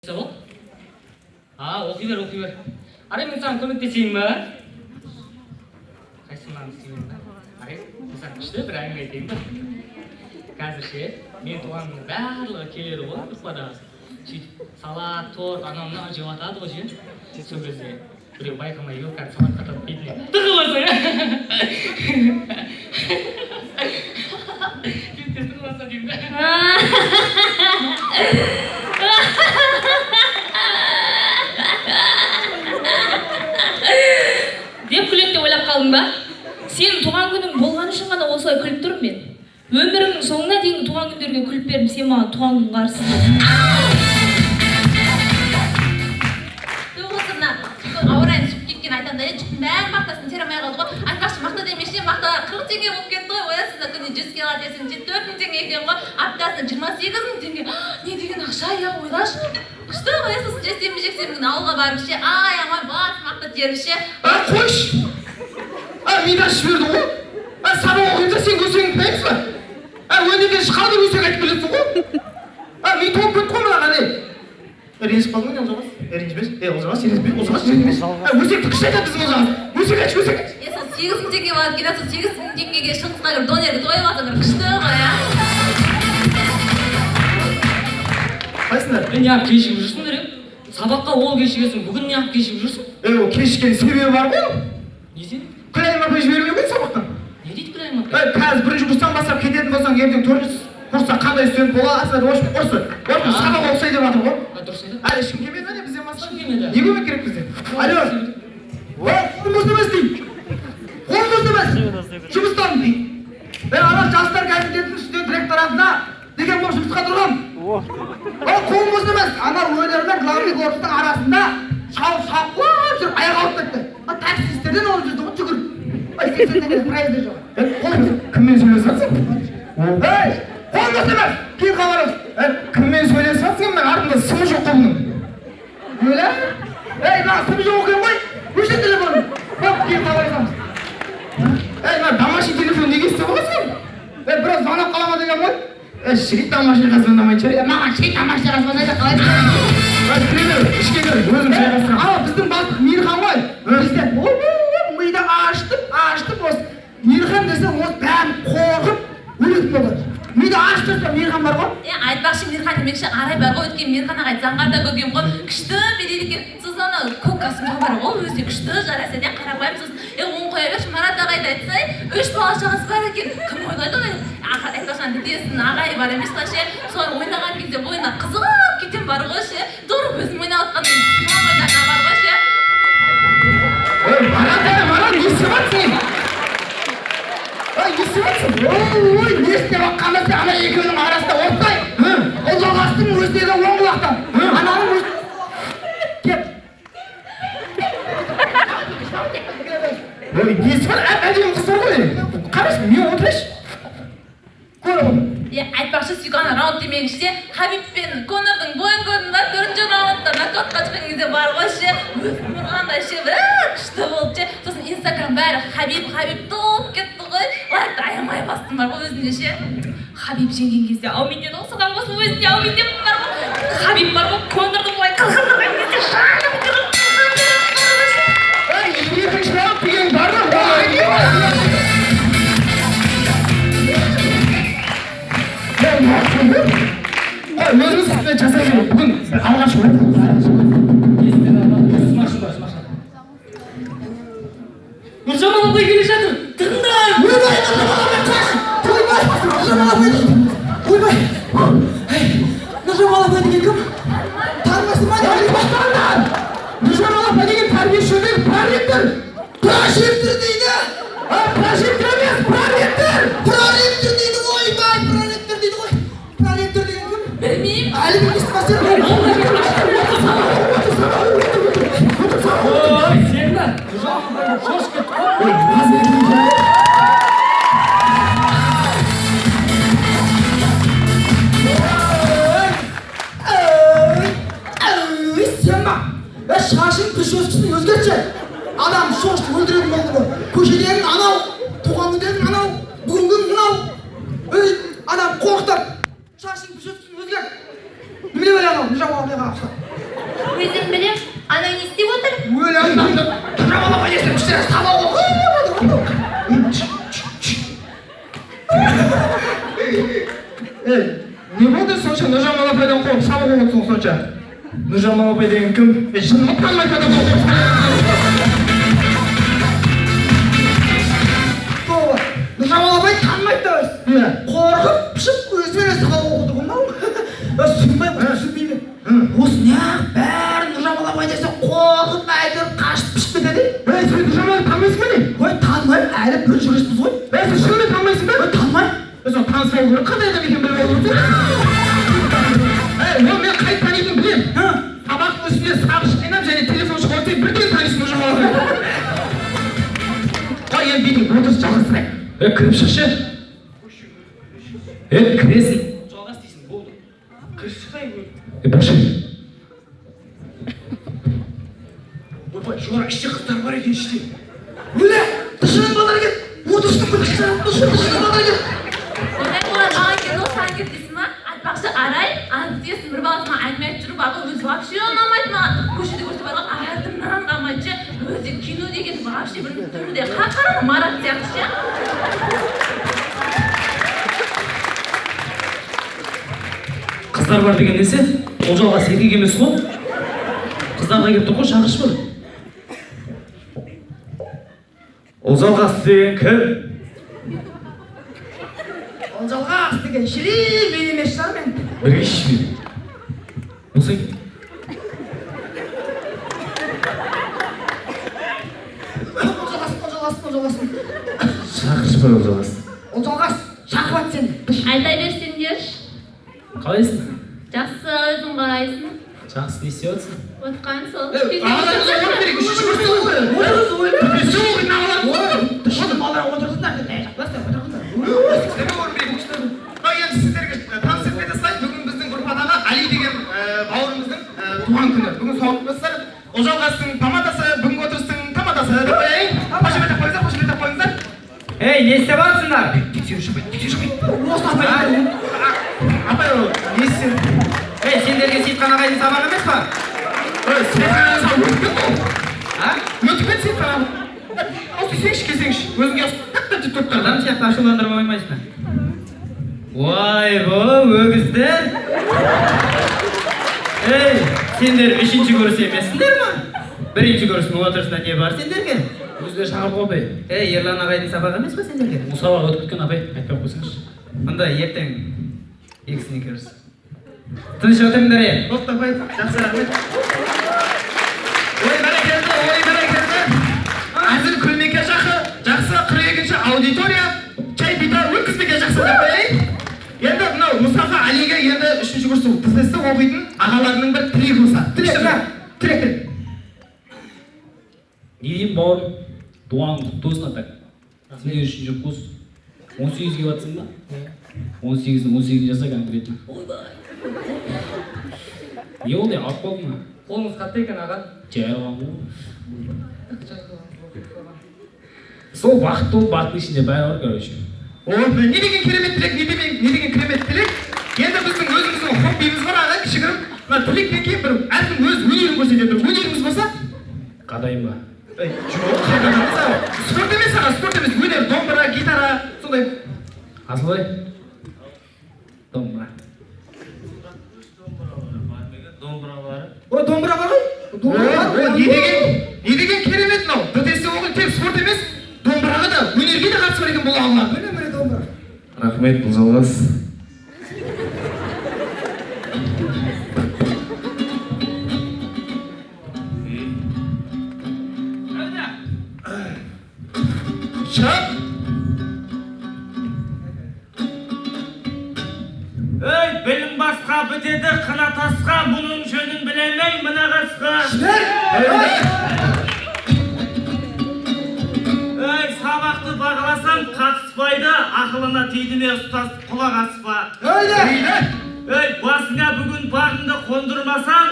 있어? 아, 오키벨. 아래 민상 көмектесейін бе? Қайсынан істеймін бе? Аре, 민상 күшті бір әңгіме айтайын ба? Қазір ше, мен туғанның барлығы келеді ғой, ұйқыда. Сөйтіп, салат, торт, анау-мынау жеп жатады ғой ше. Сол кезде біреу байқамай вилканы салатқа тығып бетіне тығып алса я. Бетіне тығып алса деймін бе? деп күледі деп ойлап қалдың ба? Сенің туған күнің болған үшін ғана осылай күліп тұрмын мен. Өмірімнің соңына дейін туған күндерге күліп бердім, сен маған туған күн қарсысың. Тоғызына ауа райын түсіп кеткен айтады, жұрттың бәрі мақтасын тері алмай қалды ғой. Айтпақшы мақта демеші, мақтаға 40 теңге болып кетті ғой. Оясында күнде 100 келі десең 4 теңге екен ғой. Аптасына 28 мың теңге. Не деген ақша я, ойлашы. Күшті оясың жексенбі ауылға барып ше, ай амай бас мақта теріп ше. Қойш! Мидас жіберді ғой? Сабақ оқимын сен көсегіңді қаймыз ба? Өнерден шықады өсек айтып келесің ғой? Мен тоғып кетті ғой мына қандай? Ренжіп қалдың ба Олжабас? Ренжімес. Олжабас, ренжімес. Өсекті күшті айтады біздің Олжабас. Өсек айтшы. Сол 8 мың теңге болады екен, сол 8 мың теңгеге шығысқа кіріп донерді тойып алсаңдар күшті ғой я. Қайсыңдар? Неғып кешігіп жүрсіңдер, сабаққа ол кешігесің, бүгін неғып кешігіп жүрсің? Ол кешіккен себебі бар ғой? Не сен? Күләйім апай жібермей қойды сабақтан. Не дейді Күләйім апай? Қазір бірінші курстан бастап кететін болсаң, ертең 4-ші курста қандай студент боласың? Осы сабақ оқысай деп жатыр ғой? Дұрыс айтады. Әлі ешкім келмеді ме бізден басқа? Ешкім келмеді. Не көмек керек бізден? Алло! Қолымыз демес деймін. Қолымыз демес. Жұмыстан деймін. Мен ана жастар комитетінің студент ректоратына деген болып жұмысқа тұрғам. Қолымыз демес. Ана өңірмен главный корпустың арасында шауып жүріп аяқ алып кетті. Таксистерден олып жүрді ғой жүгіріп. 80 теңге проезді жоқ. Кіммен сөйлесіп жатсың? Қолымыз демес. Кейін хабарласып. Кіммен сөйлесіп жатсың? Мен артында сымы жоқ қой бұның. Өлі? Мына сымы жоқ екен ғой. Өшір телефонын. Кейін хабарласамыз. Мына домашний телефон неге істеп аласың? Біраз звонок қалама деген ғой. Жігіт домашнийға звондамайынша. Маған жігіт домашнийға звондайды қалай? Ішке кір, өзім жайғастырам. Біздің бастық Мейірхан ғой. Бізде миды аштып осы. Мейірхан десе осы бәрін қорқып өлетін болады. Миды аштырса Мейірхан бар ғой. Айтпақшы Мейірхан демекші арай бар ғой, өткен Мейірхан ағай заңғарда көрген ғой. Күшті береді екен. Сосын ана көк костюмға бар ғой, өзі күшті жараса деп қарапайым. Сосын оң қоя берші, Марат ағайды айтсай, 3 бала шағасы бар екен. Кім ойлайды ғой? Айтпақшы бітесін ағайы бар емес па ше. Солар ойнаған кезде ойына қызығып кетем бар ғой ше. Дұрып өзім ойнап отқанда ойнағанда бар ғой ше. Марат, не істеп жатсың? Не істеп жатсың? Не істеп жатқанда сен ана екеуінің арасында осылай. Ол жалғастың өзіндегі оң құлақтан. Ананың өз... Кеп. Не істеп жатыр? Әдемі қыз бар ғой. Қарашы, мен отырайшы. Айтпақшы сүйганы раунд демекші Хабиб пен Конордың бойын көрдің ба? 4-ші раундта нокаутқа шыққан кезде бар ғой ше. Өзім ұрғандай ше, күшті болды ше. Сосын Инстаграм бәрі Хабиб толып кетті ғой. Лайкты аямай бастым бар ғой өзінде ше. Хабиб жеңген кезде аумин деді, осыған қосылып өзінде аумин деп бар ғой. Хабиб бар ғой, Конорды былай қылғындырған кезде жаным кіріп екінші раунд деген бар ма? Өзіміз жасай жүріп, бүгін алғаш ғой. Нұржамал апай келе жатыр. Тыңдай! Ойбай, Нұржамал апай қаш! Ойбай, Нұржамал апай дейді. Ойбай! Нұржамал апай деген кім? Танымайсың ба? Нұржамал апай деген тәрбиеші емес, проректор. Прожектор дейді. Прожектор емес, проректор. Проректор дейді ғой, ойбай, проректор дейді ғой. Проректор деген кім? Білмеймін. Әлі білмейсің ба сен? Ой, сен ба? Нұржамал апай шошып кетті ғой. Сен ба? Шашың прическасын өзгертші. Адам шошты өлтіретін болды ғой. Көшедегі анау, туған күндегі анау, бүгінгі мынау. Адам қорқытып, шашың прическасын өзгерт. Немене бәле анау? Нұржамал апайға білем, ана не істеп отыр? Өлі алдамды. Нұржамалапай десем күштері сабақ оқы. Не болды сонша Нұржамалапайдан қорқып сабақ оқыдың сонша? Нұржамалапай деген кім? Шынымен танымайды адам оқып. Нұржамалапай танымайды да қорқып, пішіп, өзімен сабақ оқыды ғой мынау. Түсінбеймін. Осы неғып бәрін Нұржамалапай десе қорқып, әйтеуір қашып пішіп кетеді. Сен Нұржамалапай танымайсың ба не? Ой, танымаймын, әлі бірінші реттіміз ғой. Сен шынымен танымайсың ба? Ой, танымаймын. Соны таныспау керек, қандай адам екенін біліп алу керек. Ол мен қай танитынын білемін. Сабақтың үстінде сағыш қайнап және телефон шығарсаң бірден танисың Нұржамалапай. Қой, енді бүйтіп отырыс жалғастырайық. Кіріп шықшы. Кіресің. Жалғас дейсің, болды. Кіріп шықпай Бақшы. Ойбай, жоғары іште қыздар бар екен іште. Өлі, дұшының балдар кет. Отырыстың бір дұшының балдар кет. Ондай болар, маған келді, осыған кет дейсің ма? Айтпақшы Арай, антиесін бір баласына әңгіме айтып жүріп, аға өзі вообще ұнамайды маған. Көшеде көрсе барлық артымнан қалмайды ше. Өзі кино деген вообще бір түрде қақырын Марат сияқты ше. Қыздар бар деген несі? Ол жалғас еркек емес қой. Қыздарға келіп тұр ғой, шақыршы бар. Ол жалғас деген кім? Ол жалғас деген шірей мен емес шығар мен. Бірге шешпейді. Осы? Ол жалғас. Шақыршы бар ол жалғас. Ол жалғас, шақырат сені. Айта берсеңдерші. Қалайсың? Жақсы, өзің қалайсың? Жақсы, не істеп жатсың? Отқан сол. Туған күні. Бүгін соғымыздар. Ол жалғастың тамадасы, бүгінгі отырыстың тамадасы деп қояйын. Қошемет қойыңыздар. Не істеп жатсыңдар? Тексеру шықпайды. Осы апай ол, не істеп? Сендерге Сейітхан ағайдың сабағы емес па? Сейітхан ағайдың сабағы өтіп кетті ғой. Өтіп кетті Сейітхан ағай. Осы сеңші келсеңші. Өзіңге Адам сияқты ашуландырып оймайсың. Ой, өгіздер. Сендер үшінші көріс емессіңдер ма? Бірінші көрістің отырысында не бар сендерге? Өздері шақырып қойбай. Ерлан ағайдың сабағы емес па сендерге? Бұл сабағы өтіп кеткен апай, айтпай қойсаңызшы. Онда ертең екісіне көріс. Тыныш отырыңдар е. Тоқтапай, жақсы рахмет. Ой бәрекелді. Әзіл күлмеке жақсы 42-ші аудитория чай битар өткізбеке жақсы деп қояйын. Енді мынау Мұстафа Алиге енді 3-ші курста ТСС оқитын ағаларының бір тілек болса. Тілек. Не деймін бауырым? Дуаң құтты болсын атак. Сен 3-ші курс 18-ге батсың ба? 18-ні жасақ конкретно. Не олай, алып қалдың ма? Қолыңыз қатты екен аға. Жайылған ғой. Сол бақытты ол бақыттың ішінде бәрі бар, короче. Не деген керемет тілек, не деген керемет тілек. Енді біздің өзіміздің хоббиміз бар аға, кішігірім. Мына тілектен кейін бір әркім өз өнерін көрсетеді. Өнеріңіз болса? Қадайын ба? Жоқ, қадайын ба? Спорт емес аға, спорт емес. Өнер, домбыра, гитара, сондай. Асылбай? Домбыра. Ой, домбыра бар ғой? Не деген керемет мынау? ТСС оқиды, тек спорт емес, домбыраға да, өнерге де қатысы бар екен бұл ағалар. Міне домбыра. Рахмет, бұл жалғас. Шап! Білім басқа бітеді қына тасқа, бұның жөнін білемей мына қасқа. Сабақты бағаласам қатыспайды, ақылына тиді ме ұстаз құлақ аспа. Басыңа бүгін бағыңды қондырмасаң,